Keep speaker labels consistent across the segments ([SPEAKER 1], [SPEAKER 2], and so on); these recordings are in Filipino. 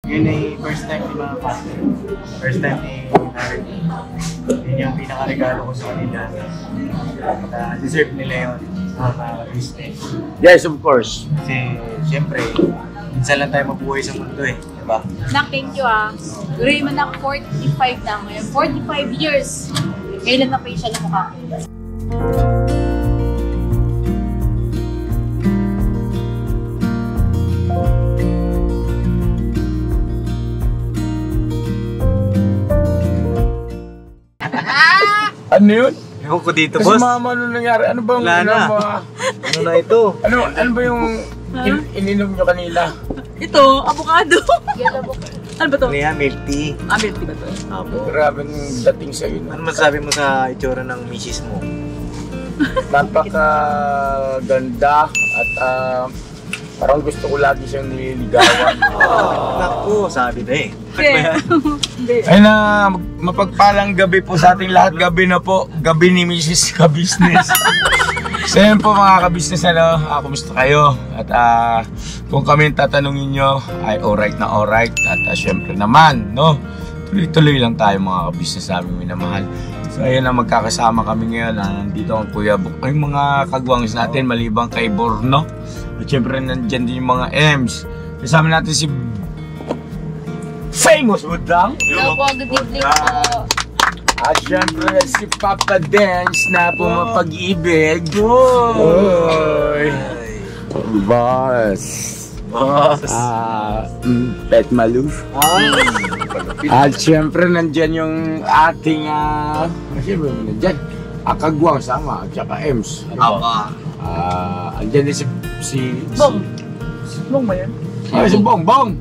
[SPEAKER 1] Yun ay first time ni mga pastor. First time ni Harry. Yun yung pinaka-regalo ko sa kanila. Deserve nila yun sa mga business.
[SPEAKER 2] Yes, of course.
[SPEAKER 1] Kasi, siyempre, minsan lang tayo mabuhay sa mundo eh. Diba?
[SPEAKER 3] Nak, thank you ah. Gray man ako 45 na ngayon. 45 years. Kailan na facial ang mukha ko?
[SPEAKER 2] Ano yun?
[SPEAKER 1] Ewan ko dito,
[SPEAKER 2] Kasi
[SPEAKER 1] boss.
[SPEAKER 2] mama, ano nangyari? Ano bang
[SPEAKER 1] Wala na. Ano na ito?
[SPEAKER 2] Ano ba yung ininom nyo kanila?
[SPEAKER 4] Ito, avocado. Ano ba to?
[SPEAKER 1] Ano yan? Milk tea.
[SPEAKER 4] Milk tea ba to?
[SPEAKER 1] Apo.
[SPEAKER 2] Grabe ng dating sa'yo.
[SPEAKER 1] Ano masasabi mo sa itsura ng misis mo?
[SPEAKER 2] Napakaganda at parang gusto ko lagi siyang nililigawan.
[SPEAKER 1] Naku, sabi na eh.
[SPEAKER 2] Ay na, mapagpalang gabi po sa ating lahat. Gabi na po. Gabi ni Mrs. Ka-Business. So yun po mga ka-business, kumusta kayo? At kung kami tatanungin nyo, ay alright na alright. At syempre naman, no? Tuloy-tuloy lang tayo mga ka-business namin minamahal. So ayun na, magkakasama kami ngayon. Nandito ang Kuya Bok. Ay mga kagwangs natin, malibang kay Borno. At syempre nandyan din yung mga M's. Kasama natin si Famous Budang.
[SPEAKER 3] Hello po, good evening po.
[SPEAKER 2] At syempre si Papa Dance na pumapag-ibig. Oy! Boss!
[SPEAKER 1] Boss!
[SPEAKER 2] Pet Maluf. At syempre nandyan yung ating syempre nandyan Akagwang sama at saka Ems. Andyan din si
[SPEAKER 4] Bong. Bong ba yan?
[SPEAKER 2] Si Bong! Bong!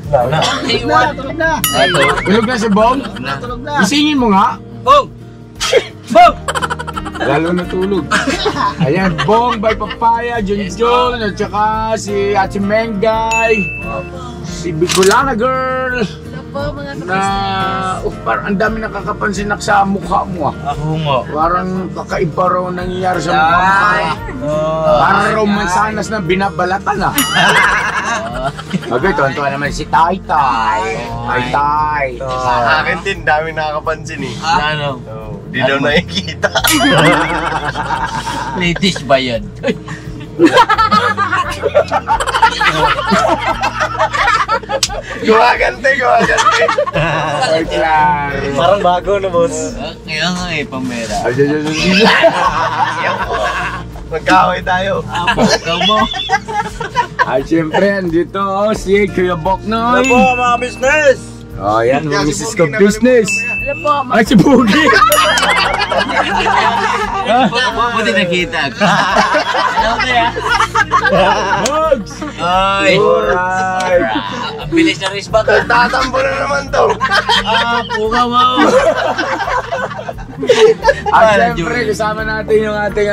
[SPEAKER 1] Tulog na!
[SPEAKER 2] Tulog na si Bong?
[SPEAKER 1] Tulog na!
[SPEAKER 2] Isingin mo nga!
[SPEAKER 1] Bong! Bong!
[SPEAKER 2] Lalo na tulog. Ayan, Bong by Papaya, Junjun, at saka si Ate Mengay, si Bicolana Girl,
[SPEAKER 3] Hello po mga
[SPEAKER 2] na parang ang dami nakakapansin sa mukha mo.
[SPEAKER 1] Ako nga.
[SPEAKER 2] Parang kakaiba raw nangyayari sa mukha mo. Parang raw mansanas na binabalatan Okay, tuwan-tuwa naman si Tai Tai. Tai Tai.
[SPEAKER 5] Sa akin din, dami nakakapansin eh.
[SPEAKER 1] Ano?
[SPEAKER 5] Di daw nakikita.
[SPEAKER 4] Ladies ba yan?
[SPEAKER 5] Gumagante.
[SPEAKER 2] Wait lang.
[SPEAKER 1] Parang bago na, boss.
[SPEAKER 4] Kaya nga pamera.
[SPEAKER 5] Magkaway tayo.
[SPEAKER 4] Ikaw mo.
[SPEAKER 2] Siyempre, andito si Kuya Boknoy.
[SPEAKER 1] Ano po, mga business?
[SPEAKER 2] Yan, mga Mrs. Ka-Business.
[SPEAKER 3] Hello po,
[SPEAKER 2] Ay, si Boogie!
[SPEAKER 4] Buti nakita. Ano ba yan?
[SPEAKER 2] Bugs!
[SPEAKER 4] Ay!
[SPEAKER 2] Alright!
[SPEAKER 4] Ang bilis na response.
[SPEAKER 5] Tatambo na naman to.
[SPEAKER 4] Puga mo.
[SPEAKER 2] At siyempre, kasama natin yung ating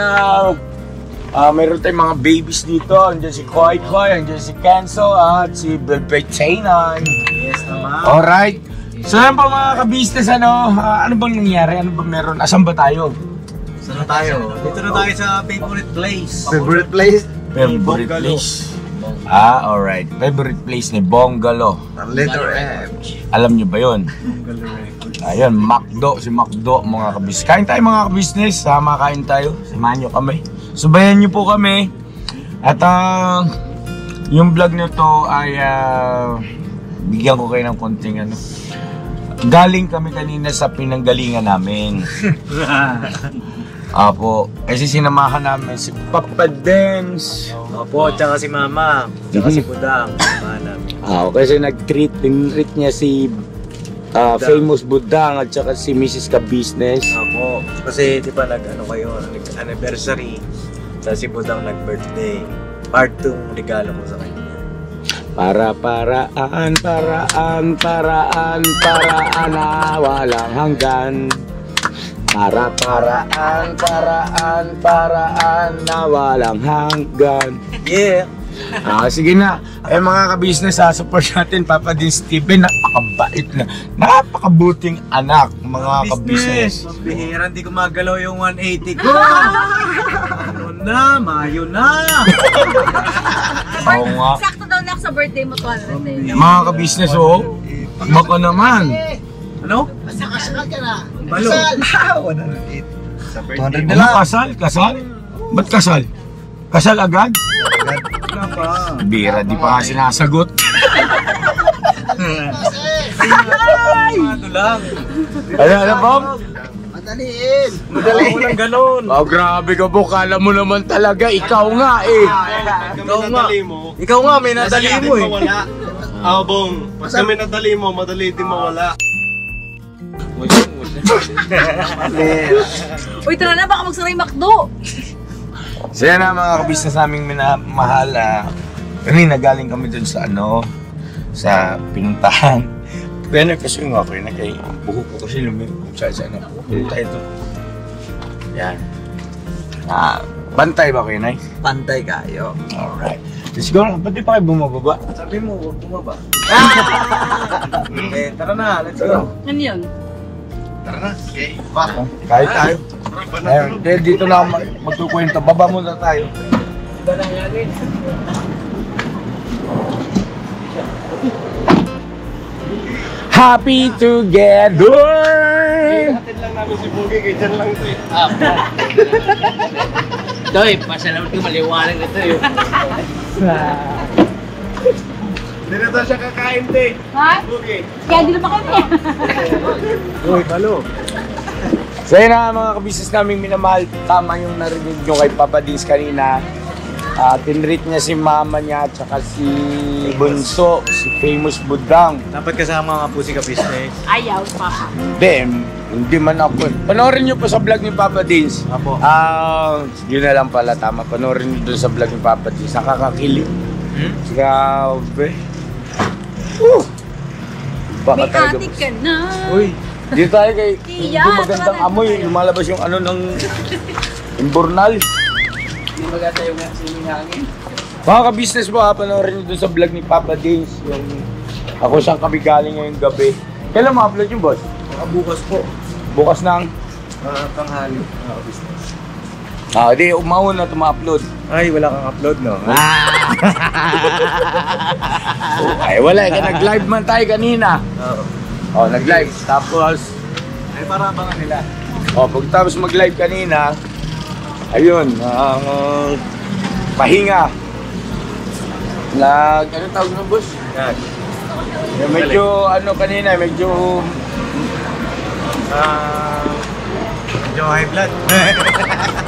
[SPEAKER 2] meron tayong mga babies dito. Andiyan si Koi Koi, andiyan si Kenzo, at si Belbetanan.
[SPEAKER 1] Yes naman.
[SPEAKER 2] Alright. So yan po mga ka-business, ano bang nangyari? Ano ba meron? Asan ba tayo?
[SPEAKER 1] Saan na tayo? Dito na tayo sa favorite place.
[SPEAKER 5] Favorite place?
[SPEAKER 2] Favorite place. Alright. Favorite place ni Bongalo.
[SPEAKER 5] Letter M.
[SPEAKER 2] Alam nyo ba yun? Ayun, Macdo, si Macdo, mga ka-business. Kain tayo mga ka-business, makain tayo. Samahan nyo kami. Subayan nyo po kami. At yung vlog na to ay bigyan ko kayo ng konting galing kami kanina sa pinanggalingan namin. Apo, kasi sinamahan namin si Papa Dance.
[SPEAKER 1] Opo, tsaka si Mama. Tsaka si Budang. Samahan namin.
[SPEAKER 2] Kasi nag-treat niya si Famous Budang at saka si Mrs. Ka-Business.
[SPEAKER 1] Ako, kasi di ba nag-anniversary, sa si Budang nag-birthday. Part 2 regalo ko sa kanya.
[SPEAKER 2] Paraan na walang hanggan. Paraan na walang hanggan.
[SPEAKER 1] Yeah!
[SPEAKER 2] Sige na. Mga ka-business, support natin Papa Din Steven. Napakabait na, napakabuting anak, mga ka-business.
[SPEAKER 1] Bihira, hindi ko magalaw yung 180 ko. Ano na, Mayo na.
[SPEAKER 2] Oo nga.
[SPEAKER 3] Sakto daw nak sa birthday mo, 200 eh.
[SPEAKER 2] Mga ka-business, oh. Baka naman.
[SPEAKER 4] Ano?
[SPEAKER 5] Balo. 108. Sa birthday. 200 na
[SPEAKER 2] Ano,
[SPEAKER 5] lang.
[SPEAKER 2] kasal? Kasal? Ba't kasal? Kasal agad?
[SPEAKER 5] Wala pa.
[SPEAKER 2] Bira, di pa nga sinasagot.
[SPEAKER 4] Ano lang?
[SPEAKER 2] Ano, Bob?
[SPEAKER 5] Madaliin.
[SPEAKER 4] Walang ganon.
[SPEAKER 2] Oh, grabe ka po. Kala mo naman talaga. Ikaw nga eh.
[SPEAKER 4] Ikaw nga. Ikaw nga, may nadali mo eh.
[SPEAKER 6] Bong, pag kami nadali mo, madali din mawala.
[SPEAKER 3] Uy, tara na, baka magsaray McDo.
[SPEAKER 2] So yan na mga kabisnes naming minamahal. Kanina galing kami dun sa sa pinuntahan. Pero kasi nga ako yun, kay buhok ko kasi lumipot sa punta ito. Yan. Bantay ba kayo, Nay?
[SPEAKER 5] Pantay kayo.
[SPEAKER 2] Alright. Let's go na. Ba't di pa kayo bumababa?
[SPEAKER 4] Sabi mo, huwag bumaba.
[SPEAKER 2] Tara na, let's go.
[SPEAKER 3] Ano yun?
[SPEAKER 5] Tara na. Okay. Ba?
[SPEAKER 2] Kahit tayo. Ayun, dahil dito na ako magkukwento. Baba muna tayo. Happy together!
[SPEAKER 6] Hatid lang namin si Bugi, kaya dyan lang ito eh.
[SPEAKER 4] Toy, pasalamat ko maliwanag na ito eh.
[SPEAKER 6] Hindi na daw siya kakain, te.
[SPEAKER 3] Ha?
[SPEAKER 6] Bugi.
[SPEAKER 3] Kaya di naman kami.
[SPEAKER 2] Uy, halo. So yun na mga kabisnes naming minamahal. Tama yung narinig nyo kay Papa Dins kanina. Tinreat niya si mama niya at saka si Bunso, si Famous Budang.
[SPEAKER 1] Dapat kasama nga po si Ka-Business.
[SPEAKER 3] Ayaw, papa.
[SPEAKER 2] Hindi man ako. Panoorin nyo po sa vlog ni Papa Dins.
[SPEAKER 1] Apo.
[SPEAKER 2] Yun na lang pala, tama. Panoorin nyo doon sa vlog ni Papa Dins. Nakakakilig. Grabe. Baka
[SPEAKER 3] May
[SPEAKER 2] talaga.
[SPEAKER 3] atik ka na.
[SPEAKER 2] Uy, dito tayo kay
[SPEAKER 3] Iya,
[SPEAKER 2] yung magandang
[SPEAKER 3] tara na.
[SPEAKER 2] amoy. Lumalabas yung ng imburnal.
[SPEAKER 4] Hindi maganda yung sining hangin.
[SPEAKER 2] Mga ka-business po, panoorin nyo doon sa vlog ni Papa Dins. Yung ako siyang kabigaling ngayong gabi. Kailan ma-upload yung boss?
[SPEAKER 1] Bukas po.
[SPEAKER 2] Bukas ng
[SPEAKER 1] Tanghali. Ka-Business.
[SPEAKER 2] di umahon na ito ma-upload.
[SPEAKER 1] Ay, wala kang upload, no?
[SPEAKER 2] Ay, wala. Nag-live man tayo kanina.
[SPEAKER 1] Oo.
[SPEAKER 2] Nag-live. Tapos,
[SPEAKER 1] Ay, para abangan nila.
[SPEAKER 2] pagtapos mag-live kanina, ayun, pahinga. Ano tawag ng boss?
[SPEAKER 1] Yan.
[SPEAKER 2] Medyo, kanina, medyo,
[SPEAKER 1] Medyo high blood.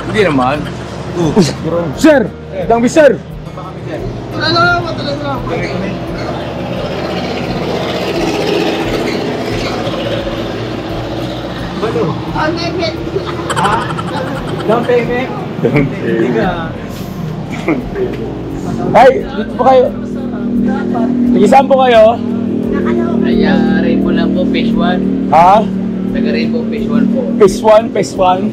[SPEAKER 2] hindi naman. Sir! Dang sir!
[SPEAKER 1] Down payment? Hindi ka.
[SPEAKER 2] Ay, dito po kayo. Nag-isaan po kayo?
[SPEAKER 4] Kaya Rainbow lang po, Fish 1.
[SPEAKER 2] Ha?
[SPEAKER 4] Taga Rainbow Fish 1 po.
[SPEAKER 2] Phase 1, phase 1.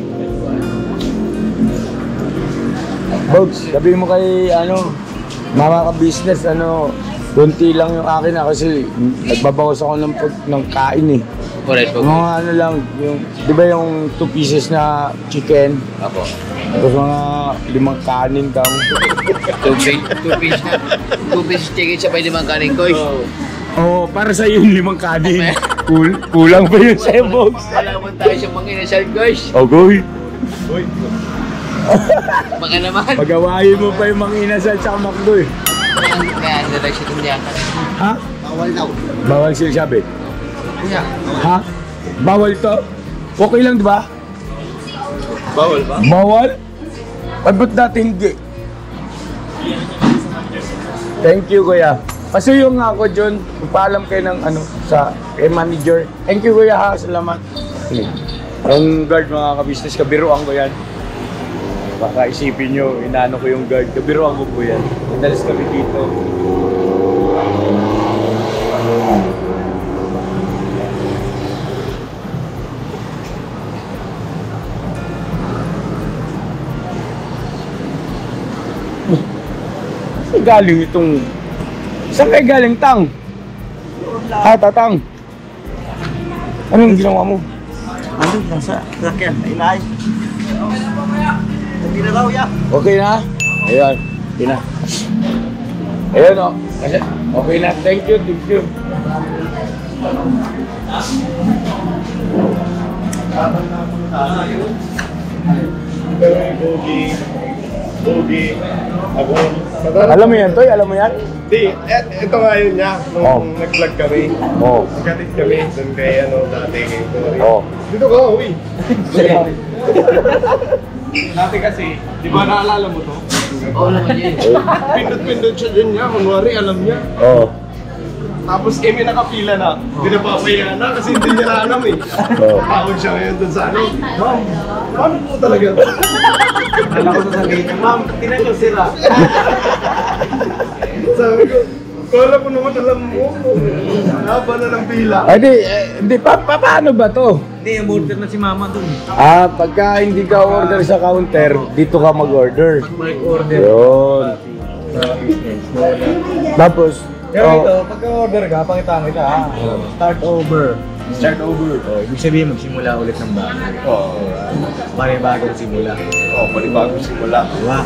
[SPEAKER 2] Bogs, sabihin mo kay, mama ka-business, konti lang yung akin kasi nagbabawas ako ng kain eh.
[SPEAKER 4] Correct po.
[SPEAKER 2] Mga lang, di ba yung 2 pieces na chicken,
[SPEAKER 4] Apo.
[SPEAKER 2] tapos mga 5 kanin daw.
[SPEAKER 4] 2 piece chicken siya pwede mang kanin ko.
[SPEAKER 2] Oo, para sa yung 5 kanin. Kulang pa yun sa'yo, Bogs.
[SPEAKER 4] Alaman tayo sa mga inasal guys.
[SPEAKER 2] Ogoy,
[SPEAKER 4] Baka naman.
[SPEAKER 2] pagawain mo pa yung mga inasal sa McDo eh.
[SPEAKER 4] Kaya nalagay siya itong yakan.
[SPEAKER 2] Ha?
[SPEAKER 5] Bawal daw.
[SPEAKER 2] Bawal sila sabi.
[SPEAKER 4] Kuya.
[SPEAKER 2] Ha? Bawal to? Okay lang, di ba?
[SPEAKER 6] Bawal ba?
[SPEAKER 2] Bawal? Ay, ba't dati hindi? Thank you, kuya. Pasuyo nga ako, John. Paalam kayo ng kay manager. Thank you, kuya, ha. Salamat. Ang guard, mga ka-business, kabiruan ko yan. Baka isipin nyo, inaano ko yung guard. Kabiruan ko po yan. Madalas kami dito. Saan galing itong... Saan kayo galing, Tang? Tatang. Anong ginawa mo?
[SPEAKER 1] Ano? Nasa sakyan. Inaay. Hindi na raw, ya.
[SPEAKER 2] Okay na? Ayan. Okay na. Ayan o. Okay na, thank you, thank you.
[SPEAKER 6] Bogi. Ako.
[SPEAKER 2] Alam mo yan, Toy? Alam mo yan?
[SPEAKER 6] Di, ito nga yun niya. Nung nag-vlog kami.
[SPEAKER 2] Oo.
[SPEAKER 6] Nagkatid kami. Doon kay dati kay Cory.
[SPEAKER 2] Oo.
[SPEAKER 6] Dito ka, uwi. Dati kasi, di ba naalala mo to?
[SPEAKER 4] Oo naman yun.
[SPEAKER 6] Pindot-pindot siya din niya. Kunwari, alam niya.
[SPEAKER 2] Oo.
[SPEAKER 6] Tapos may nakapila na. Hindi na papaya na kasi hindi niya na alam eh. Tawag siya ngayon dun sa ano. Ma'am, paano po talaga?
[SPEAKER 1] Alam ko sasabihin, ma'am, tinan nyo sira.
[SPEAKER 6] Sabi ko, kala ko naman alam mo. Haba na ng pila.
[SPEAKER 2] Ay, di, paano ba to?
[SPEAKER 1] Hindi, umorder na si mama dun.
[SPEAKER 2] Pagka hindi ka order sa counter, dito ka mag-order.
[SPEAKER 1] May order.
[SPEAKER 2] Yun. Tapos,
[SPEAKER 1] Pero ito, pagka-order ka, pakitaan kita ha. Start over.
[SPEAKER 6] Start over.
[SPEAKER 1] Ibig sabihin, magsimula ulit ng bago.
[SPEAKER 6] Oo.
[SPEAKER 1] Panibagong simula.
[SPEAKER 6] Panibagong simula.
[SPEAKER 1] Diba?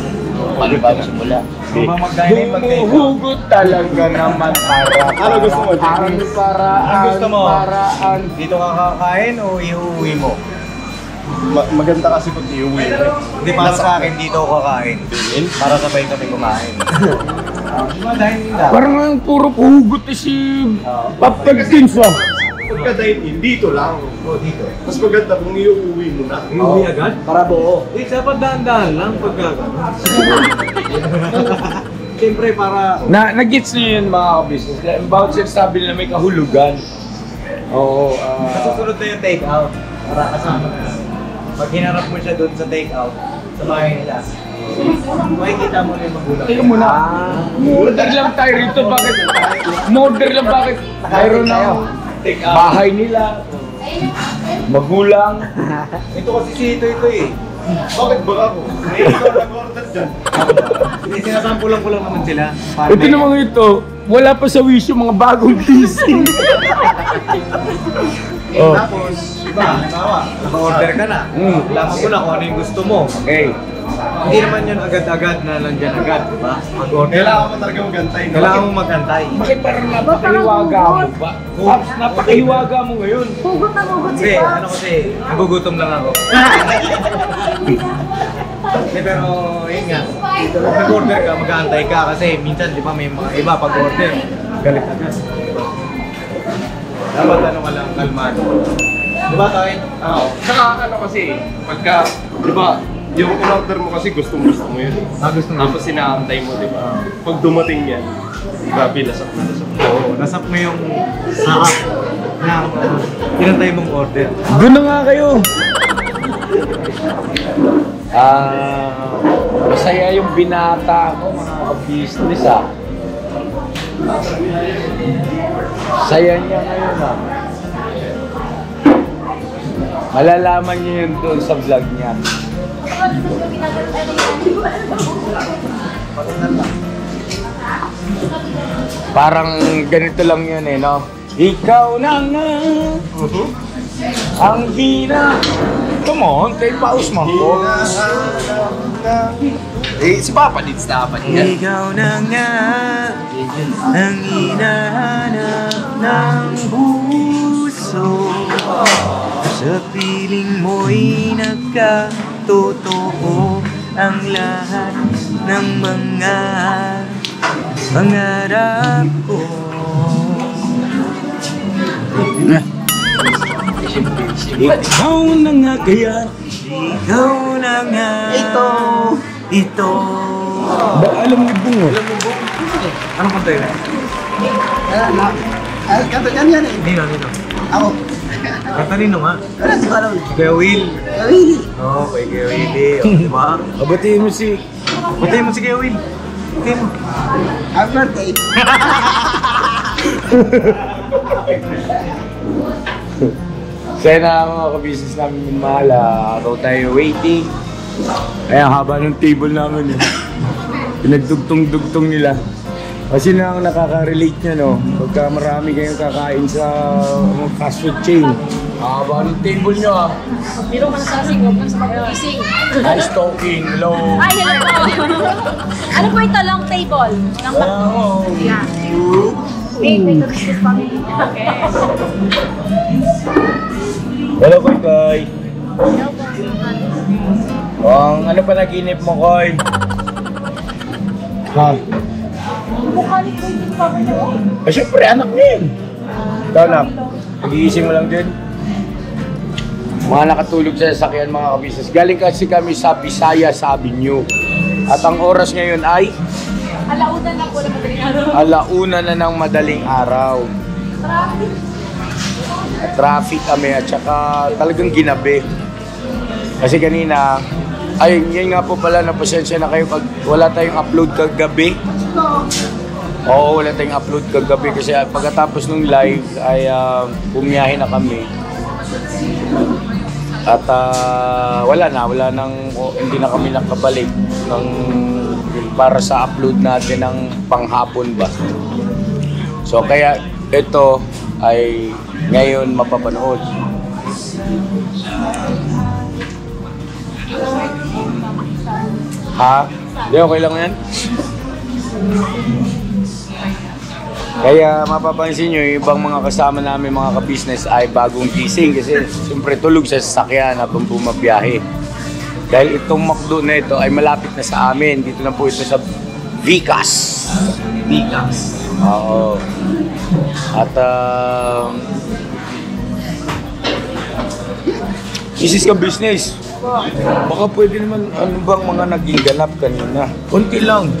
[SPEAKER 4] Panibagong simula.
[SPEAKER 1] Kung mamagkaya na yung pag-take out.
[SPEAKER 2] humuhugot talaga naman para.
[SPEAKER 6] Ano gusto mo?
[SPEAKER 2] Ang paraan,
[SPEAKER 1] Ang gusto mo?
[SPEAKER 2] paraan.
[SPEAKER 1] Dito ka kakain o iuwi mo?
[SPEAKER 6] Maganda kasi pag iuwi.
[SPEAKER 1] Hindi, para sa akin dito ako kakain. Para sabay kami kumain. Diba dahil nila?
[SPEAKER 2] Parang ang puro hugot eh si Papagkins ah.
[SPEAKER 6] Pagka dine-in, dito lang.
[SPEAKER 1] Dito.
[SPEAKER 6] Mas maganda kung iuwi mo na.
[SPEAKER 1] Iuwi agad? Para buo. Eh, dapat dahan-dahan lang pagka. Siyempre para...
[SPEAKER 2] Nag-gets niyo yun mga ka-business. About sabi nila may kahulugan. Oo.
[SPEAKER 1] Nasusunod na yung take out. Para kasama na. Pag hinarap mo siya doon sa take out, sa bahay nila, makikita mo na yung magulang.
[SPEAKER 2] Tingnan mo na. Order lang tayo rito. Bakit? Order lang bakit? Mayroon na
[SPEAKER 1] Take out.
[SPEAKER 2] bahay nila. Magulang.
[SPEAKER 1] Ito kasi si ito eh.
[SPEAKER 6] Bakit ba ako? May ikaw nag-order dyan.
[SPEAKER 1] Hindi, sinasampulan ko lang naman sila.
[SPEAKER 2] Ito naman ito. Wala pa sa wish yung mga bagong gising. Oh.
[SPEAKER 1] Tapos, halimbawa, naka-order ka na. Laman mo na kung ano yung gusto mo.
[SPEAKER 2] Okay.
[SPEAKER 1] Hindi naman yun agad-agad na nandyan agad, di ba? Mag-order.
[SPEAKER 6] Kailangan mo talaga magantay. no?
[SPEAKER 1] Kailangan mo magantay.
[SPEAKER 2] Bakit parang napakahiwaga mo ba? Napakahiwaga mo ngayon.
[SPEAKER 3] Hugot na hugot si
[SPEAKER 1] Hindi,
[SPEAKER 3] Pops.
[SPEAKER 1] ano kasi, nagugutom lang ako. Hindi, pero yun nga, pag nag-order ka, mag-aantay ka kasi minsan, di ba, may mga iba pag-order, galit agad. Dapat ano ka lang, kalmado. Di ba tayo?
[SPEAKER 6] Oo. Saka ano kasi, pagka, di ba, yung in-order mo kasi gusto mo yun.
[SPEAKER 1] Gusto mo.
[SPEAKER 6] Tapos sinaantay mo, di ba? Pag dumating yan, grabe, lasap na lasap.
[SPEAKER 1] Oo, nasap mo yung sarap ng pinantay mong order.
[SPEAKER 2] Doon na nga kayo. Masaya yung binata ko mga business ah. Saya niya ngayon ah. Malalaman niyo yun doon sa vlog niya. Parang ganito lang yun eh, no? Ikaw na nga ang hina. Come on, kay Paus man ko.
[SPEAKER 5] Si Papa Dits dapat yan.
[SPEAKER 1] Ikaw na nga ang hinahanap ng puso. Sa piling mo'y nagkatotoo ang lahat ng mga pangarap ko. Ikaw na nga kaya. Ikaw na nga. Ito.
[SPEAKER 2] Ba, alam ni Bungo.
[SPEAKER 1] Anong kanta yun?
[SPEAKER 5] Kanto yan yan eh.
[SPEAKER 1] Nino.
[SPEAKER 5] Ako.
[SPEAKER 1] Kanta nino nga.
[SPEAKER 5] Ano si Balon?
[SPEAKER 1] Kuya Will.
[SPEAKER 5] Really?
[SPEAKER 1] Oo, kay Kuya Willie. O, diba?
[SPEAKER 2] Abatiin mo si...
[SPEAKER 1] Patayin mo si Kuya Will. Patayin mo.
[SPEAKER 5] Happy birthday.
[SPEAKER 2] Saya na mga ka-business namin yung mahal. Araw tayo waiting. Ay, ang haba ng table namin eh. Pinagdugtong-dugtong nila. Kasi na ang nakaka-relate nyo, no? Pagka marami kayong kakain sa fast food chain. Haba ng table nyo, ah.
[SPEAKER 3] Biro ka sa sasing, huwag lang sa pag-gising.
[SPEAKER 2] Hi, stalking. Hello.
[SPEAKER 3] Ay, hello po. Ano po ito? Long table?
[SPEAKER 2] Oh.
[SPEAKER 3] Yeah. Wait, may business family. Okay.
[SPEAKER 2] Hello, Koy Koy.
[SPEAKER 3] Hello po.
[SPEAKER 2] Ano pa naginip mo, Koy? Ha?
[SPEAKER 3] Mukha ni Koy din pa ba niyo?
[SPEAKER 2] Siyempre, anak mo yun. Ikaw, anak. Nagigising mo lang din. Mga nakatulog sa sasakyan, mga kabisnes. Galing kasi kami sa Bisaya, sa Avenue. At ang oras ngayon ay?
[SPEAKER 3] Alauna na po na madaling araw.
[SPEAKER 2] Alauna na ng madaling araw.
[SPEAKER 3] Traffic.
[SPEAKER 2] Traffic kami at saka talagang ginabi. Kasi kanina, ay yan nga po pala, napasensya na kayo pag wala tayong upload kagabi. Oo, wala tayong upload kagabi kasi pagkatapos nung live ay bumiyahe na kami. At wala nang, hindi na kami nakabalik ng, para sa upload natin ng panghapon ba. So kaya ito ay ngayon mapapanood. Ha? Di okay lang yan? Kaya mapapansin nyo, yung ibang mga kasama namin, mga ka-business ay bagong gising kasi siyempre tulog sa sasakyan habang bumabiyahe. Dahil itong McDo na ito ay malapit na sa amin. Dito na po ito sa Vicas. Vicas. Oo. At Mrs. Ka-business, baka pwede naman, ano bang mga naging ganap kanina? Kunti lang.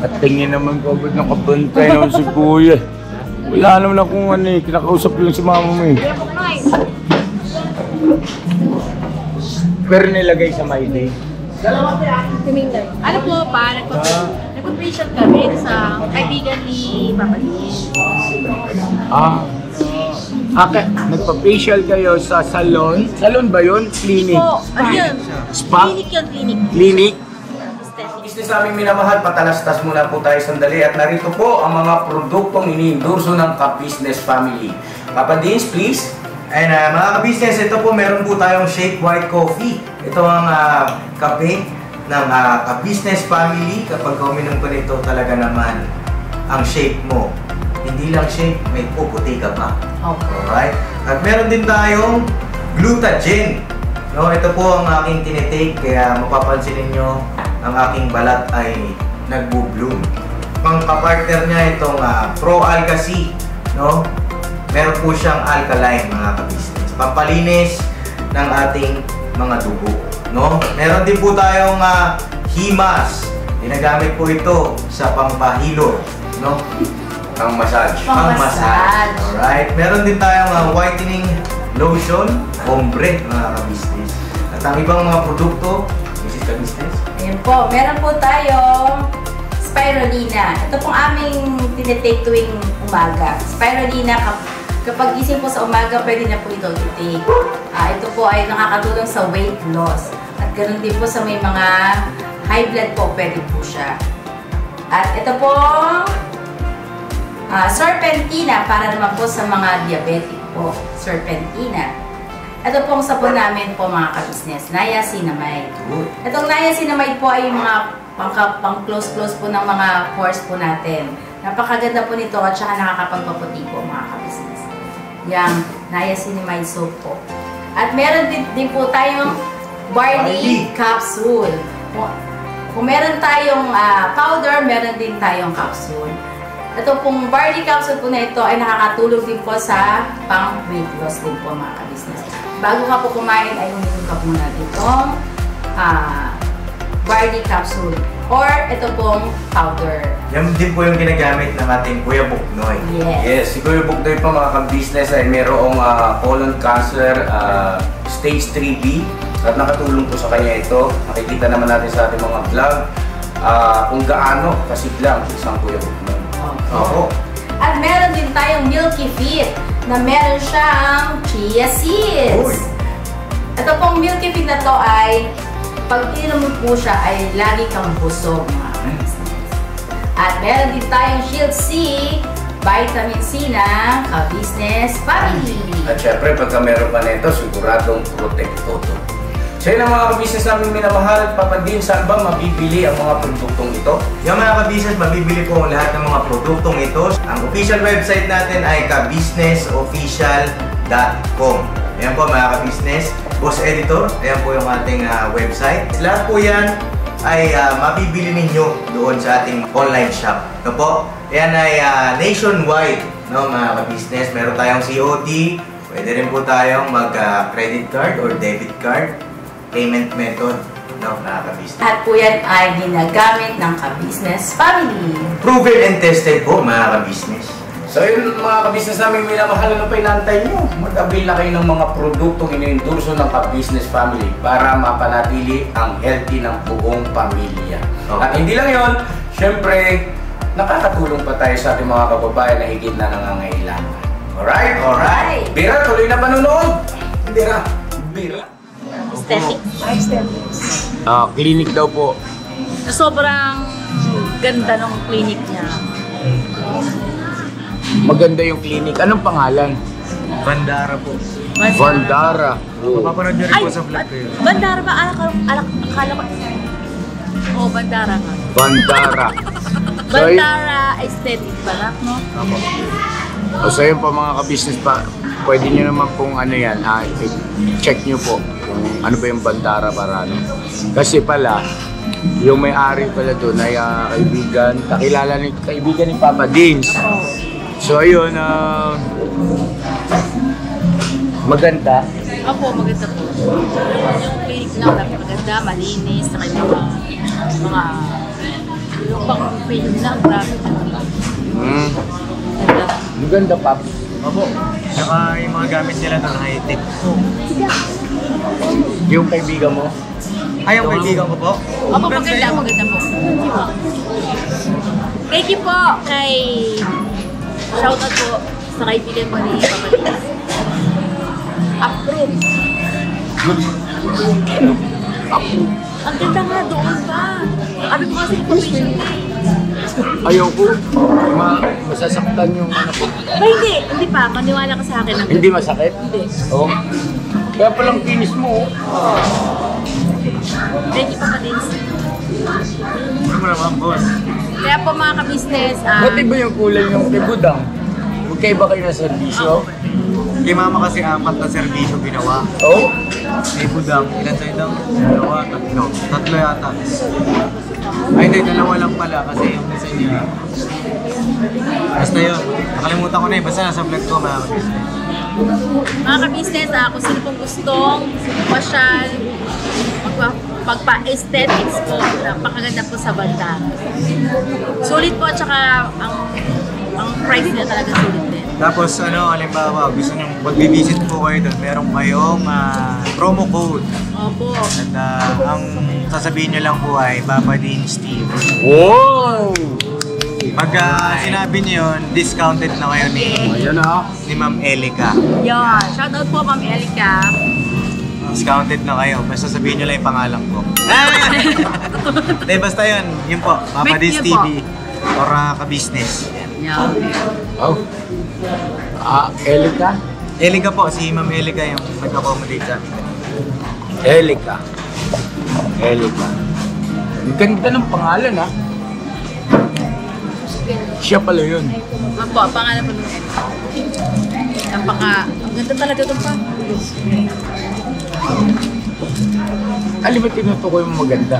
[SPEAKER 2] At tingin naman ko agad nakabantay naman si Kuya. Wala naman akong ano eh, kinakausap lang si mama mo eh. Pero nilagay sa my day.
[SPEAKER 3] Ano po pa, nag-appreciate kami sa kaibigan ni Papa Lee.
[SPEAKER 2] Nagpa-facial kayo sa salon? Salon ba yun? Clinic?
[SPEAKER 3] Po, ano yun?
[SPEAKER 2] Spa?
[SPEAKER 3] Clinic yun, clinic.
[SPEAKER 2] Clinic?
[SPEAKER 3] Aesthetic.
[SPEAKER 2] Business aming minamahal, patalastas muna po tayo sandali at narito po ang mga produktong iniendorso ng Ka-Business Family. Papa Dins, please.
[SPEAKER 1] And mga ka-business, ito po meron po tayong Shake White Coffee. Ito ang kape ng Ka-Business Family. Kapag uminom ko nito, talaga naman ang shake mo. Hindi lang shake, may puputi ka pa.
[SPEAKER 3] Okay.
[SPEAKER 1] Alright? At meron din tayong Glutagen. No, ito po ang aking tinitake, kaya mapapansin niyo ang aking balat ay nagbo-bloom. Pang-partner niya itong Pro Alga C, no? Meron po siyang alkaline, mga ka-business. Pampalinis ng ating mga dugo, no? Meron din po tayong Himas. Ginagamit po ito sa pampahilo, no?
[SPEAKER 2] Ang massage.
[SPEAKER 1] Pang-massage. Alright. Meron din tayong whitening lotion, ombre, mga ka-business. At ang ibang mga produkto, Mrs. Ka-business.
[SPEAKER 7] Ayan po, meron po tayong spirulina. Ito pong aming tinitake tuwing umaga. Spirulina, kapag gising po sa umaga, pwede na po ito i-take. Ito po ay nakakatulong sa weight loss. At ganoon din po sa may mga high blood po, pwede po siya. At ito po, Serpentina, para naman po sa mga diabetic po. Serpentina. Ito pong sabon namin po, mga ka-business, niacinamide. Itong niacinamide po ay mga pang-close-close po ng mga pores po natin. Napakaganda po nito at saka nakakapagpaputi po, mga ka-business. Yang niacinamide soap po. At meron din po tayong barley capsule. Kung meron tayong powder, meron din tayong capsule. Ito pong barley capsule po na ito ay nakakatulong din po sa pang-weight loss din po, mga ka-business. Bago ka po kumain ay uminom ka muna itong barley capsule or ito pong powder.
[SPEAKER 1] Yan din po yung ginagamit ng ating Kuya Buknoy.
[SPEAKER 2] Yes, si Kuya Buknoy po, mga ka-business, ay mayroong colon cancer stage 3B at nakatulong po sa kanya ito. Nakikita naman natin sa ating mga vlog kung gaano kasiglang isang Kuya Buknoy.
[SPEAKER 1] Opo.
[SPEAKER 7] At meron din tayong Milky Fit. na meron siyang chia seeds. Ito pong milky feed na to ay pag ininom mo po siya ay lagi kang busog, mga ka-business. At meron din tayong Shield C, vitamin C ng ka-business family.
[SPEAKER 2] At syempre, pagka meron pa nito, siguradong protekto to. So yun ang mga ka-business namin minamahal. Papadin, saan ba mabibili ang mga produktong ito?
[SPEAKER 1] Yung mga ka-business, mabibili po ang lahat ng mga produktong ito. Ang official website natin ay kabusinessofficial.com. Ayan po mga ka-business. Boss Editor, ayan po yung ating website. Lahat po yan ay mabibili ninyo doon sa ating online shop. No po? Ayan ay nationwide, no, mga ka-business. Meron tayong COD. Pwede rin po tayong mag-credit card or debit card payment method, no, mga ka-business.
[SPEAKER 7] At po yan ay ginagamit ng ka-business family.
[SPEAKER 1] Proven and tested po, mga ka-business.
[SPEAKER 2] So yun mga ka-business namin minamahal, ano pa inantay nyo? Mag-avail na kayo ng mga produktong iniendorso ng ka-business family para mapanatili ang healthy ng buong pamilya.
[SPEAKER 1] Okay.
[SPEAKER 2] At hindi lang yun, syempre, nakakatulong pa tayo sa ating mga kababayan na higit na nangangailangan. Alright?
[SPEAKER 7] Alright.
[SPEAKER 2] Bira, tuloy na panunood! Bira! Bira!
[SPEAKER 3] Aesthetics.
[SPEAKER 2] Clinic daw po.
[SPEAKER 3] Sobrang ganda ng clinic niya.
[SPEAKER 2] Maganda yung clinic. Anong pangalan?
[SPEAKER 1] Bandara po.
[SPEAKER 2] Vandara.
[SPEAKER 1] Mapapanood nyo rin
[SPEAKER 3] Ay,
[SPEAKER 1] po sa vlog ko yun.
[SPEAKER 3] Bandara ba? Akala ko. Oo, Bandara ka.
[SPEAKER 2] Vandara.
[SPEAKER 3] Bandara Aesthetic pala, no?
[SPEAKER 2] O so yun po mga ka-business pa, pwede nyo naman pong ano yan, check nyo po kung ano ba yung Bandara para ano. Kasi pala, yung may-ari pala doon ay kaibigan, kaibigan ni Papa Dins. So ayun, maganda.
[SPEAKER 3] Opo, maganda po. Yung clinic lang, maganda, malinis, saka yung mga yung pang-film lang, grabe. Ganda.
[SPEAKER 2] Maganda, Pap.
[SPEAKER 1] Opo. Saka yung mga gamit nila doon, high-tech.
[SPEAKER 2] Yung kaibigan mo?
[SPEAKER 1] Ay, yung kaibigan ko po?
[SPEAKER 3] Opo, maganda po. Thank you po kay shoutout po sa kaibigan mo ni Papa Dins. Approve. Ang ganda nga doon pa. Ano ko kasi information
[SPEAKER 2] Ayoko. Masasaktan yung ano ko.
[SPEAKER 3] Ba hindi pa. Maniwala ka sa akin.
[SPEAKER 2] Hindi masakit?
[SPEAKER 3] Hindi.
[SPEAKER 2] Oo. Kaya palang kinis mo.
[SPEAKER 3] Thank you, Papa Dins.
[SPEAKER 1] Ano mo naman, boss?
[SPEAKER 3] Kaya po mga ka-business,
[SPEAKER 2] Ba't iba yung kulay ng kay Budang? Magkaiba kayo na servisyo?
[SPEAKER 1] Kay mama kasi 4 na serbisyo ginawa.
[SPEAKER 2] Oo?
[SPEAKER 1] May budang, ilan sa'yo daw? 2, 3. 3 yata. Ay, hindi, 2 lang pala kasi yung isa niya. Basta yun. Nakalimutan ko na eh. Basta nasa vlog ko, mga ka-business.
[SPEAKER 3] mga ka-business, kung sino pong gustong pasyal, pagpa-aesthetics po, napakaganda po sa banda. Sulit po at saka ang price niya talaga sulit din.
[SPEAKER 1] Tapos ano, halimbawa, gusto nyo mag-visit po kayo doon, meron kayong promo code.
[SPEAKER 3] Opo.
[SPEAKER 1] At ang sasabihin nyo lang po ay Papa Dins TV.
[SPEAKER 2] Wow!
[SPEAKER 1] Pag sinabi nyo yun, discounted na kayo
[SPEAKER 2] Ayan na.
[SPEAKER 1] ni Ma'am Elica.
[SPEAKER 3] Yun. Shoutout po, Ma'am Elica.
[SPEAKER 1] Discounted na kayo. Basta sabihin nyo lang yung pangalan ko. Hindi, basta yun. Yun po, Papa
[SPEAKER 3] Make
[SPEAKER 1] Dins
[SPEAKER 3] niyo po.
[SPEAKER 1] TV. Or ka-business.
[SPEAKER 3] Yan.
[SPEAKER 2] Oh. Elica?
[SPEAKER 1] Elica po, si Ma'am Elica yung nag-accommodate sa amin.
[SPEAKER 2] Elica. Elica. Ang ganda ng pangalan, ha? Siya pala yun.
[SPEAKER 3] Opo, pangalan po ng Elica. Ang ganda talaga ito pa.
[SPEAKER 2] Alam mo, tinutukoy mo maganda.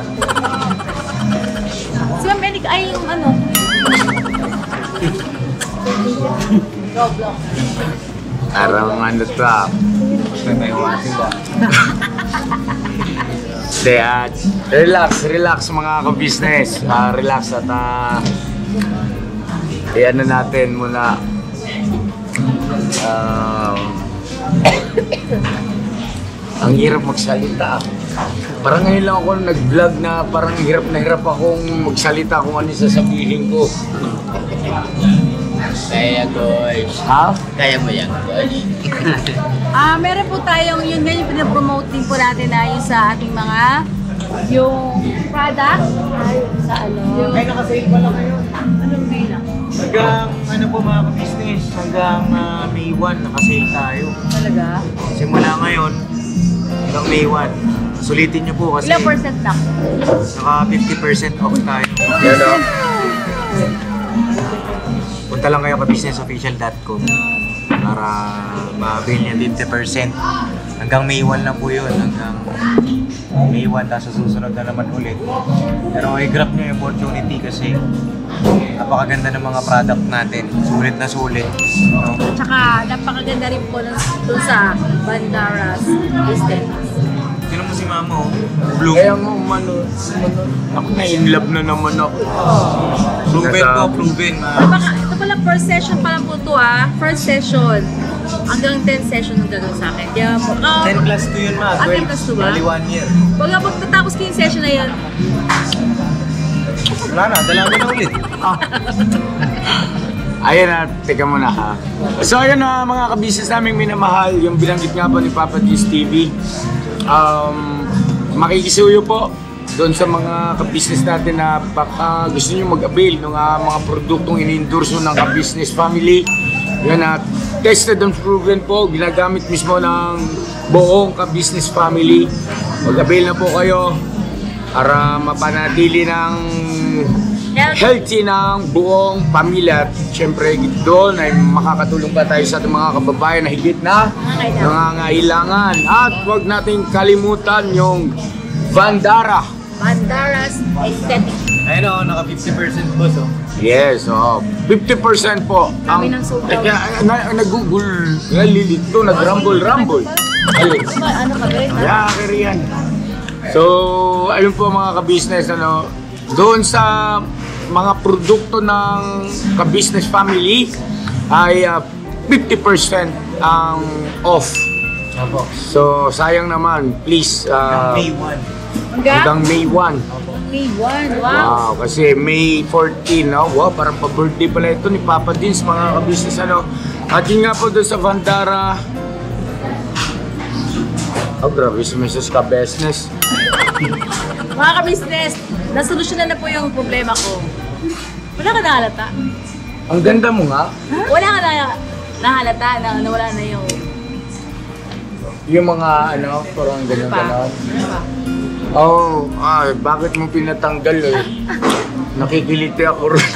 [SPEAKER 3] Si Ma'am Elica ay yung ano. Roblox.
[SPEAKER 2] Parang ano to,
[SPEAKER 1] May iwasin ba?
[SPEAKER 2] relax mga ka-business. Relax at ano natin muna. Ang hirap magsalita. Parang ngayon lang ako nag-vlog na parang hirap na hirap akong magsalita kung ano sasabihin ko.
[SPEAKER 4] Kaya guys.
[SPEAKER 2] Ha?
[SPEAKER 4] Kaya mo yan guys.
[SPEAKER 3] Meron po tayong, yun nga yung pinapromote din po natin na yung sa ating mga, yung product, ay, sa ano, yung,
[SPEAKER 1] Ay, nakasale pala kayo.
[SPEAKER 3] anong bilang?
[SPEAKER 1] Hanggang, ano po mga business, hanggang May 1, nakasale tayo.
[SPEAKER 3] Talaga?
[SPEAKER 1] Simula ngayon, hanggang May 1. Sulitin niyo po kasi
[SPEAKER 3] Ilang percent na?
[SPEAKER 1] naka 50% off tayo.
[SPEAKER 2] Yan o.
[SPEAKER 1] Punta lang kayo ka-businessofficial.com para ma-avail niya 50%. Hanggang May 1 lang po yun. Hanggang May 1, tapos sa susunod na naman ulit. Pero i-grab niyo yung opportunity kasi napakaganda ng mga product natin. Sulit na sulit. No?
[SPEAKER 3] Tsaka napakaganda rin po dun sa Bandaras Aesthetics.
[SPEAKER 1] Sino mo si Mama oh? Bloom.
[SPEAKER 2] Kaya nga umano. Ako na-inlove na naman ako.
[SPEAKER 1] Proven
[SPEAKER 2] Nasa-
[SPEAKER 1] po, proven.
[SPEAKER 3] Ito pala first session pa lang po ito First session. Hanggang 10 session ang gagawin sa akin. Kaya
[SPEAKER 1] 10 plus 2 yun ma.
[SPEAKER 3] 10 plus 2 ba?
[SPEAKER 1] Bali 1 year.
[SPEAKER 3] pagkatapos ko yung session na yun,
[SPEAKER 1] Wala na, dalawin na ulit.
[SPEAKER 2] Ayan na, teka muna ha. So ayun na mga kabisnes naming minamahal, yung binanggit nga po ni Papa D's TV. Makikisuyo po doon sa mga kabisnes natin na baka gusto nyo mag-avail ng mga produktong ini-endorse ng kabisnes family. Yan na, tested and proven po, ginagamit mismo ng buong kabisnes family. Mag-avail na po kayo para mapanatili ng healthy ng buong pamilya. At syempre doon ay makakatulong pa tayo sa ating mga kababayan na higit na nangangailangan. At huwag nating kalimutan yung Bandaras.
[SPEAKER 3] Bandaras Aesthetics.
[SPEAKER 1] Ayun o, naka 50% boss oh.
[SPEAKER 2] Yes, 50% po.
[SPEAKER 3] Kami ng sold out.
[SPEAKER 2] Nag-google, nalilito, nag-rumble-rumble.
[SPEAKER 3] Ano ka, Greg?
[SPEAKER 2] Yeah, kaya yan. So, ayun po mga kabisnes, ano, doon sa mga produkto ng kabisnes family ay 50% ang off.
[SPEAKER 1] Opo.
[SPEAKER 2] So, sayang naman, please,
[SPEAKER 1] May 1.
[SPEAKER 2] hanggang May 1.
[SPEAKER 3] May 1, wow.
[SPEAKER 2] Wow, kasi May 14, no? Wow, parang pa-birthday pala ito ni Papa Dins, mga kabisnes, ano. At yun nga po doon sa Bandara. Oh, grabe si Mrs. Ka-Business.
[SPEAKER 3] Mga ka-business, nasolusyonan na po yung problema ko. Wala ka nahalata?
[SPEAKER 2] Ang ganda mo nga.
[SPEAKER 3] Wala ka nahalata na nawala na yung...
[SPEAKER 2] Yung mga, ano, parang ganyan-ganon.
[SPEAKER 3] Ano ba?
[SPEAKER 2] Oh, bakit mo pinatanggal eh? Nakikiliti ako rin.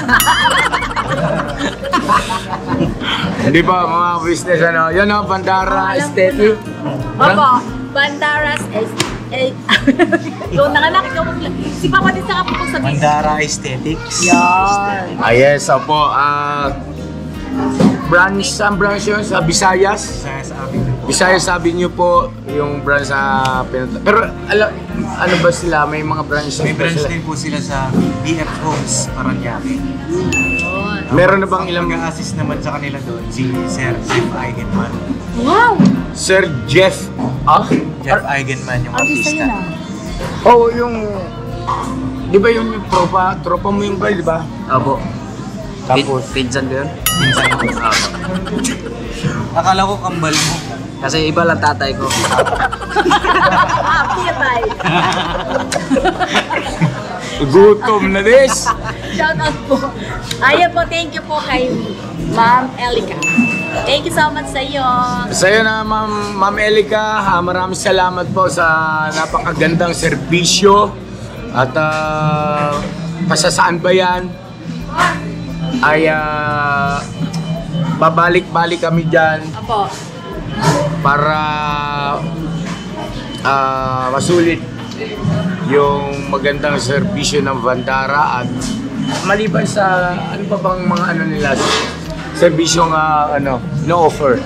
[SPEAKER 2] Hindi ba, mga business, ano? Yan o, Bandara Aesthetic.
[SPEAKER 3] Opo, Bandaras Aesthetics. Ikaw nanganak, ikaw magla... Si Papa din sa kapag sabihin.
[SPEAKER 1] Bandara Aesthetics.
[SPEAKER 3] Yan.
[SPEAKER 2] Yes, opo. Branch, saan branch yun? Sa Visayas?
[SPEAKER 1] Saya sa amin.
[SPEAKER 2] Visayas, sabi niyo po, yung branch sa Pinata. Pero, ano ba sila? May mga branch
[SPEAKER 1] May
[SPEAKER 2] ba
[SPEAKER 1] branch
[SPEAKER 2] sila?
[SPEAKER 1] din po sila sa BF Homes, Paranaque.
[SPEAKER 2] Meron na bang ilang...
[SPEAKER 1] Mag-assist naman sa kanila doon, si Sir Jeff Eigenman.
[SPEAKER 3] Wow!
[SPEAKER 2] Sir Jeff?
[SPEAKER 1] Jeff Eigenman, yung
[SPEAKER 3] Artista yun
[SPEAKER 1] artista.
[SPEAKER 2] Oh, yung... Di ba yun yung tropa mo yung ba, di ba?
[SPEAKER 4] Opo.
[SPEAKER 2] Tapos,
[SPEAKER 4] Pinsan ko yun.
[SPEAKER 1] Minsan ako. Akala ko kambal mo.
[SPEAKER 4] Kasi iba lang tatay ko.
[SPEAKER 3] Pitay!
[SPEAKER 2] gutom na this!
[SPEAKER 3] Shout out po. Ayan po, thank you po kay Ma'am Elica. Thank you so much sa iyo.
[SPEAKER 2] Sa'yo na, Ma'am Elica, maraming salamat po sa napakagandang serbisyo. At pasasaan ba yan? Ay babalik-balik kami dyan
[SPEAKER 3] Apo.
[SPEAKER 2] para masulit yung magandang serbisyo ng Bandara. At maliban sa ano pa bang mga ano nila serbisyo nga no-offer.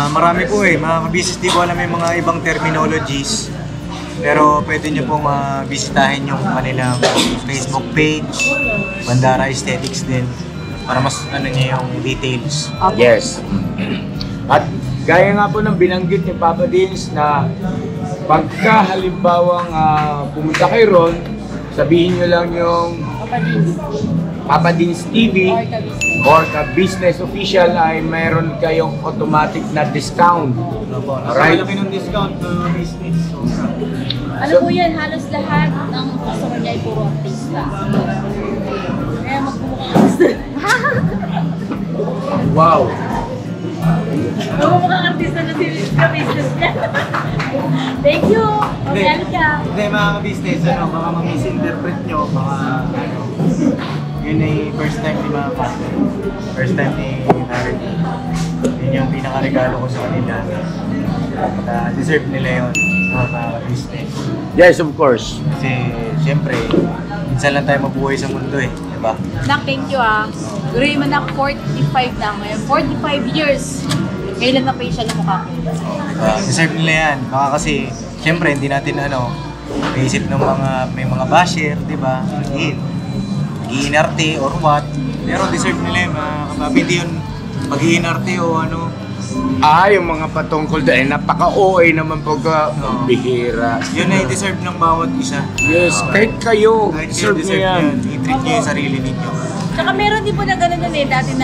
[SPEAKER 1] Marami po mga business di ko alam yung mga ibang terminologies. Pero pwede nyo pong bisitahin yung kanilang Facebook page, Bandara Aesthetics din, para mas niya yung details.
[SPEAKER 2] Yes. At gaya nga po ng binanggit ni Papa Dins na pagka halimbawang pumunta kayo ron, sabihin nyo lang yung Papa Dins TV or ka-business official ay mayroon kayong automatic na discount.
[SPEAKER 1] Alright. Malaki ng discount na business.
[SPEAKER 3] Ano po yan, halos lahat ng customer niya ay puro artista. Kaya magmumukhang artista.
[SPEAKER 2] Wow!
[SPEAKER 3] Magmumukhang artista na si business niya. Thank you! Okay, ka.
[SPEAKER 1] Hindi, mga business, baka ma-misinterpret nyo, baka, yun ay first time ni mga partner. First time ni Narity. Yun yung pinakaregalo ko sa kanila. At deserve nila yun, mga business.
[SPEAKER 2] Yes, of course.
[SPEAKER 1] Kasi, siyempre, minsan lang tayo mabuhay sa mundo eh, di ba?
[SPEAKER 3] Nak, thank you ah. Guri man nak 45 na ngayon. 45 years. Kailan na facial ng mukha ko?
[SPEAKER 1] Deserve nila yan. Baka kasi, siyempre, hindi natin naisip ng may mga basher, di ba? Mag-iinarte or what. Pero deserve nila yun, mga kapapi. Hindi yun mag-iinarte o ano.
[SPEAKER 2] Yung mga patungkol dahil napaka-OA naman pagka bihira.
[SPEAKER 1] Yun ay deserve ng bawat isa.
[SPEAKER 2] Yes, kahit kayo,
[SPEAKER 1] Kahit
[SPEAKER 2] deserve nyo yan.
[SPEAKER 1] I-treat nyo yung sarili ninyo.
[SPEAKER 3] Tsaka meron din po na gano'n dati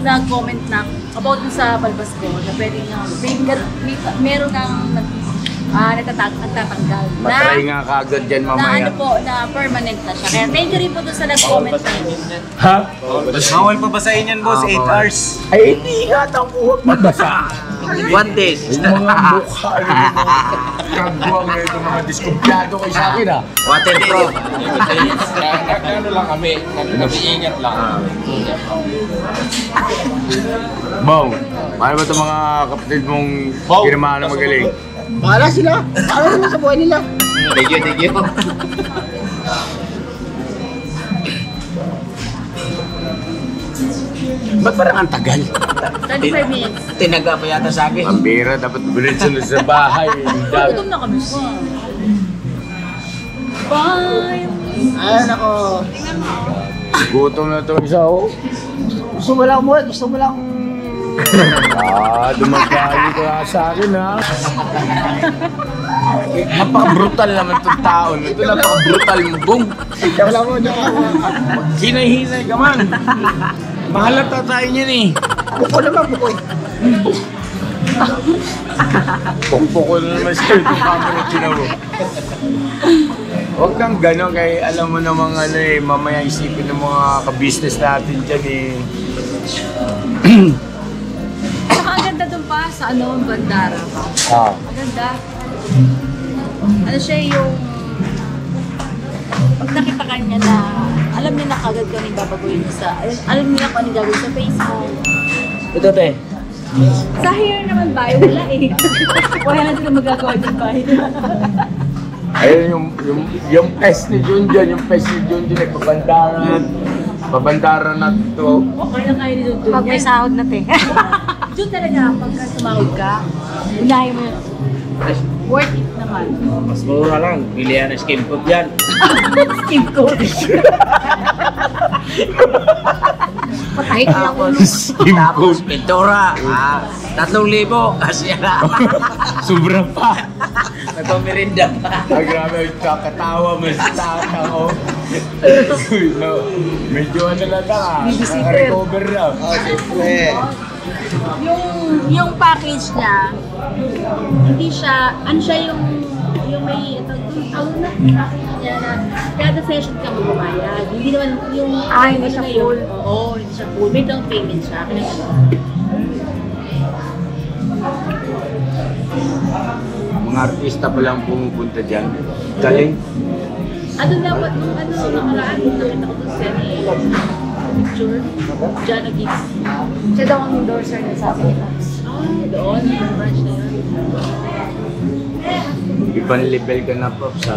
[SPEAKER 3] nag-comment na about dun sa balbas ko na pwedeng meron nang nagtatanggal
[SPEAKER 2] Matry nga kaagad dyan
[SPEAKER 3] na
[SPEAKER 2] mamaya.
[SPEAKER 3] ano po, na permanent na siya. Kaya thank you rin po dun sa nag-comment na yun.
[SPEAKER 2] Ha?
[SPEAKER 1] Bawal pa basahin yan, boss. 8 hours.
[SPEAKER 2] Ay, hindi nga huwag magbasa.
[SPEAKER 4] One day.
[SPEAKER 2] Yung mga mukha, kagwang na itong mga diskumpiyado kayo sa akin, ha?
[SPEAKER 4] Waterproof.
[SPEAKER 8] Ano lang kami, nag-iingat lang.
[SPEAKER 2] Bong, paano ba itong mga kapatid mong ginamaan na magaling?
[SPEAKER 5] Bahala sila. Bahala sila sa buhay nila.
[SPEAKER 4] Thank you.
[SPEAKER 2] Ba't parang ang tagal?
[SPEAKER 3] 35 minutes.
[SPEAKER 4] Tinaga pa yata sa akin.
[SPEAKER 2] Ang bira, dapat bilis na sa bahay.
[SPEAKER 3] Gutom na kami po. Bye!
[SPEAKER 5] Ay, nako.
[SPEAKER 2] Gutom na ito isa, oh.
[SPEAKER 5] Gusto mo lang umuwi. Gusto mo lang...
[SPEAKER 2] Dumagay ka sa akin, ha? Napaka-brutal naman itong taon. Ito napaka-brutal mo, Bong.
[SPEAKER 5] Ikaw lang mo.
[SPEAKER 2] Hinay-hinay ka man. Mahalata tayo niyan, eh.
[SPEAKER 5] Buko naman, buko eh.
[SPEAKER 2] Pukpukol na naman siya itong camera tinawo. Huwag kang gano'n kay alam mo namang mamaya isipin ng mga ka-business natin dyan, eh.
[SPEAKER 3] Saka ang ganda dun pa sa Bandara. Ang ganda. Ano siya yung... Pag nakita ka niya na... Alam niya na kagad kung anong babaguhin mo sa... Alam niya kung anong gagawin sa Facebook.
[SPEAKER 4] Ito, te.
[SPEAKER 3] Sa hair naman ba? Wala eh. Wala na sila magagawa din ba?
[SPEAKER 2] Ayun yung pest ni Junjun, Babandara na ito.
[SPEAKER 3] Okay na kayo ni Dudun.
[SPEAKER 9] Pag may sahod na, te.
[SPEAKER 3] Doon talaga, pagka tumawag ka, unahin mo yun. Worth it naman.
[SPEAKER 4] Mas mura lang. Bili yan ng skin food yan.
[SPEAKER 3] Skin coat. Patay ko lang ulo.
[SPEAKER 4] Tapos pintura. 3,000 kasi yan.
[SPEAKER 2] Sobra pa.
[SPEAKER 4] Nagpamirinda pa.
[SPEAKER 2] Grabe, kakatawa mo sa tao. Medyo ano lang ka, naka-recover na.
[SPEAKER 3] Yung package niya, hindi siya, ano siya yung may, package niya na kada session ka magbabayad. Hindi naman yung,
[SPEAKER 9] hindi siya full.
[SPEAKER 3] Oo, hindi siya full. May down payment siya.
[SPEAKER 2] Mga artista pa lang pumupunta dyan. Galing.
[SPEAKER 3] Ano dapat, nakaraan, nakita ko doon siya picture, Jana Gigs.
[SPEAKER 9] Siya daw ang endorser na sa Pilipinas.
[SPEAKER 3] Doon, yung branch na yun.
[SPEAKER 2] Ibang level ka na, Prof, sa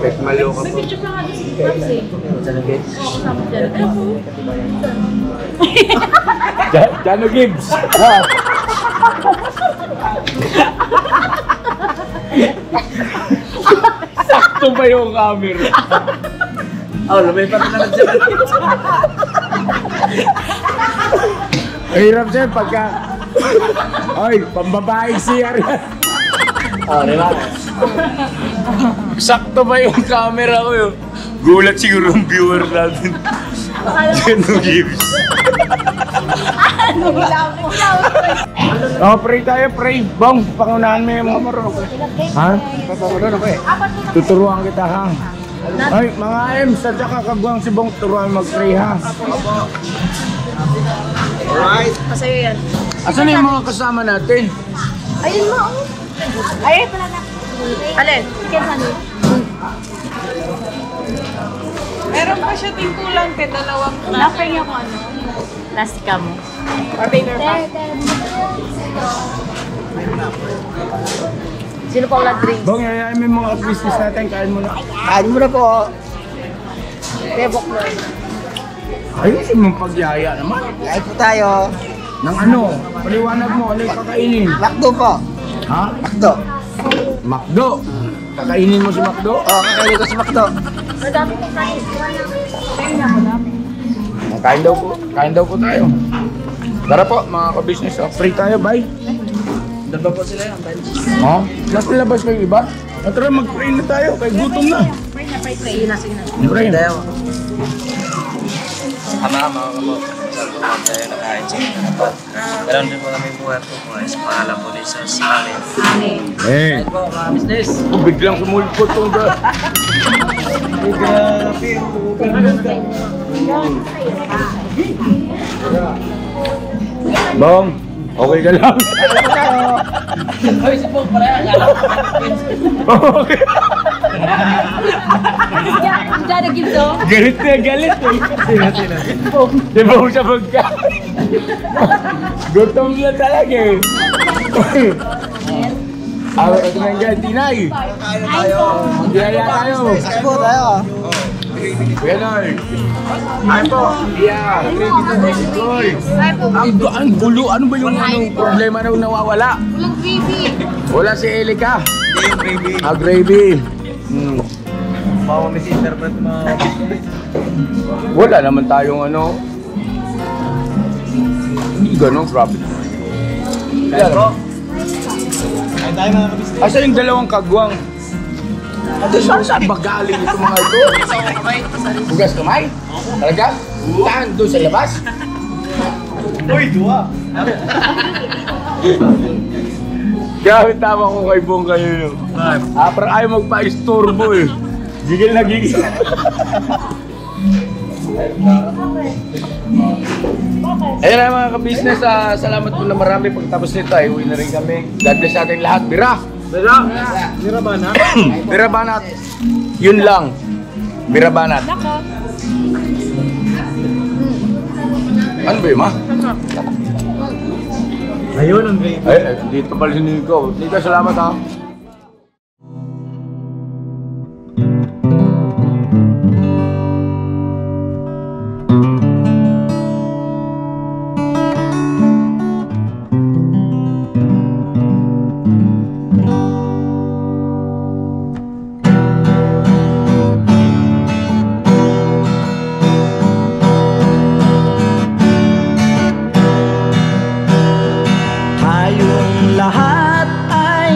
[SPEAKER 2] kahit malo ka
[SPEAKER 3] May
[SPEAKER 2] po.
[SPEAKER 3] picture pa nga doon si Props eh.
[SPEAKER 4] Jana Gigs?
[SPEAKER 3] Oo, kasama siya.
[SPEAKER 2] Jano Gibbs! Sakto ba yung camera?
[SPEAKER 4] Lumay pa rin naman Jana Gigs.
[SPEAKER 2] Hirap siya pagka... Ay, pambabae siya rin.
[SPEAKER 4] Diba?
[SPEAKER 2] Sakto ba yung camera ko yun? Gulat siguro yung viewer natin. Sino gives?
[SPEAKER 3] Ano?
[SPEAKER 2] Oh, pray tayo, pray. Bong, pangunahan mo yung mga marunong. Ha? Tuturuan kita, ha? Ay, mga Ems, at saka kagwang si Bong, turuan mag-pray, ha?
[SPEAKER 6] Alright.
[SPEAKER 9] Masaya yan.
[SPEAKER 2] Asan na yung mga kasama natin?
[SPEAKER 9] Ayun mo. Ayun pala na. Alin? Chicken sandwich.
[SPEAKER 10] Meron pa siya tingkulan pe, dalawang
[SPEAKER 3] Lapay niya ko ano. Plastika mo.
[SPEAKER 10] or paper pa.
[SPEAKER 9] Sino pa ulat drinks?
[SPEAKER 2] Bong, yayain mo yung mga business natin, kain mo na.
[SPEAKER 5] Kain mo na po.
[SPEAKER 9] Tebok mo.
[SPEAKER 2] Ayusin mong pagyaya naman.
[SPEAKER 5] Kain po tayo.
[SPEAKER 2] Nang ano? Paliwanag mo, ano yung kakainin?
[SPEAKER 5] Makdo po.
[SPEAKER 2] Ha?
[SPEAKER 5] Makdo.
[SPEAKER 2] Makdo. Kakainin mo si Makdo?
[SPEAKER 5] Oo, kakainin ko si Makdo.
[SPEAKER 9] Madami ko kain. Kain na ako dami.
[SPEAKER 2] Kain daw po tayo. Tara po, mga ka-business. Oh. Free tayo, bye.
[SPEAKER 4] Doon pa po sila yung bench.
[SPEAKER 2] Ha? Nasa labas kayo iba? Tara, mag-pray na tayo. Kay gutom na.
[SPEAKER 9] Sige na, sige na.
[SPEAKER 2] Pray.
[SPEAKER 11] Ama-ama ko po. Sa buwan tayo nakain sa dapat. Meron din po kami buhat po po. Sa pangalan po ni Jesus. Amen.
[SPEAKER 3] Amen.
[SPEAKER 2] Eh,
[SPEAKER 4] Po, mga business.
[SPEAKER 2] biglang sumulpot itong da.
[SPEAKER 1] Grabe.
[SPEAKER 2] Bong, okay ka lang?
[SPEAKER 4] Ay, si Pong pala yan.
[SPEAKER 2] Okay.
[SPEAKER 3] Diyan nag-give daw.
[SPEAKER 2] Galit na galit eh. Di ba mo siya magka? Gutom na talaga eh. Ito na nga, Tinay. Biyaya tayo.
[SPEAKER 5] Kain po tayo.
[SPEAKER 2] Ganon. Ay po. Yeah. Ang gulo. Ano ba yung problema na nawawala?
[SPEAKER 3] Walang gravy.
[SPEAKER 2] Wala si Elika.
[SPEAKER 1] Yung gravy.
[SPEAKER 2] Gravy.
[SPEAKER 1] Misinterpret mo.
[SPEAKER 2] Wala naman tayong ano. Hindi ganun, grabe.
[SPEAKER 1] Kain tayo mga kabisnes.
[SPEAKER 2] Asa yung dalawang kagwang? Saan ba galing ito mga ito? Hugas kamay? Talaga? Saan? Doon sa labas?
[SPEAKER 6] Uy, duwa.
[SPEAKER 2] Gamit tama ko kay Bong kayo. Parang ayaw magpa-istorbo eh. Gigil na gigil. Ayun na mga ka-business, salamat po na marami pagtapos nito ay uwi na rin kami. God bless natin lahat. Bira! Bira!
[SPEAKER 6] Tira ba na?
[SPEAKER 2] Bira banat! Yun lang. Bira banat. Ano ba yun, ma?
[SPEAKER 1] Ayun ang gravy.
[SPEAKER 2] Ay, dito pala si Nico. Nico, salamat ha.
[SPEAKER 12] Tayong lahat ay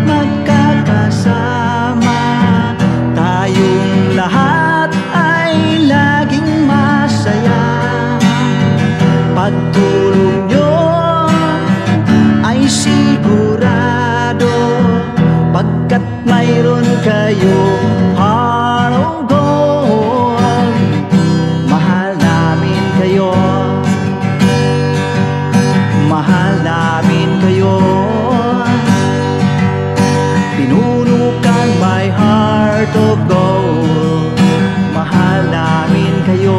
[SPEAKER 12] magkakasama. Tayong lahat ay laging masaya. Pagtulong nyo ay sigurado, pagkat mayroon kayo heart of gold. Mahal namin kayo. Mahal namin kayo. Pinunukan my heart of gold. Mahal namin kayo.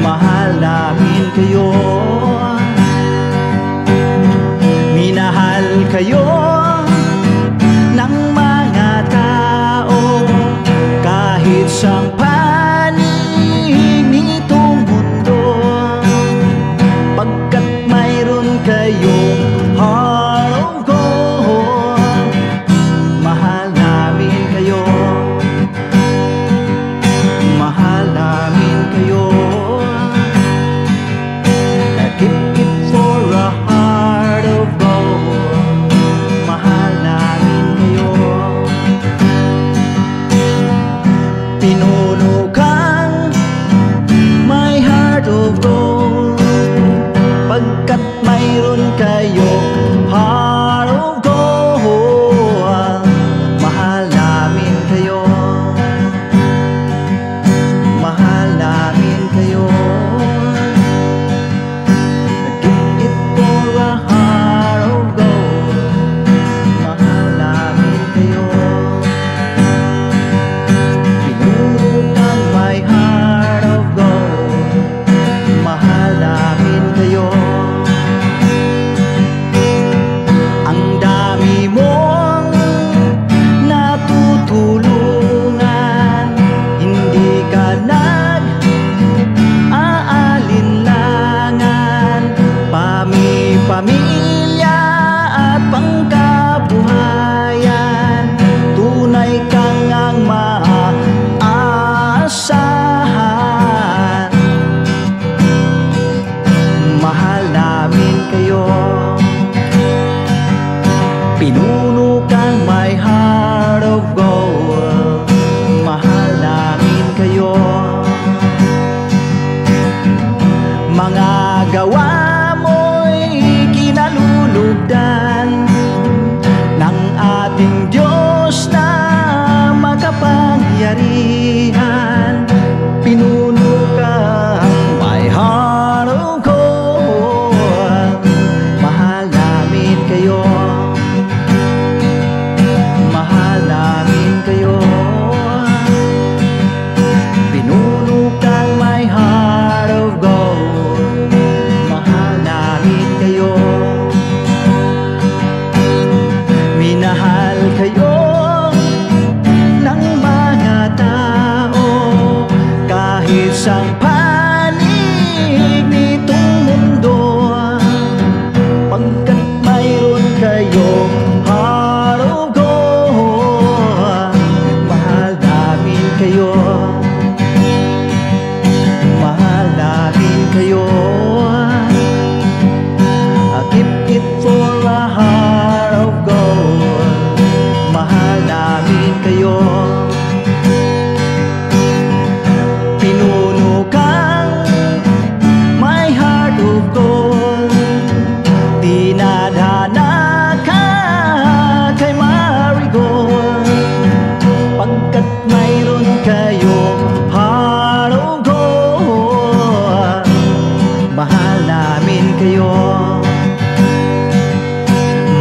[SPEAKER 12] Mahal namin kayo. Minahal kayo ng mga tao kahit sa panig nitong mundo. Pagkat mayroon kayong heart of gold, mahal na of gold. Mahal namin kayo. Mga gawa mo'y kinalulugdan ng ating Diyos na makapangyarihan. Pinuno kang my heart of gold. Mahal namin kayo. Mahal namin kayo. Pinuno kang my heart of gold. Mahal namin kayo. Minahal kayo ng mga tao kahit sang panig nitong mundo, pagkat mayroon kayong heart of gold. Mahal namin kayo. Mahal namin kayo. I keep it for a heart of gold. Mahal namin kayo. Pinuno kang my heart of gold. Dinadhana ka kay Marigold, pagkat mayroon kayong heart of gold. Mahal namin kayo.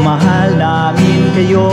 [SPEAKER 12] Mahal namin kayo.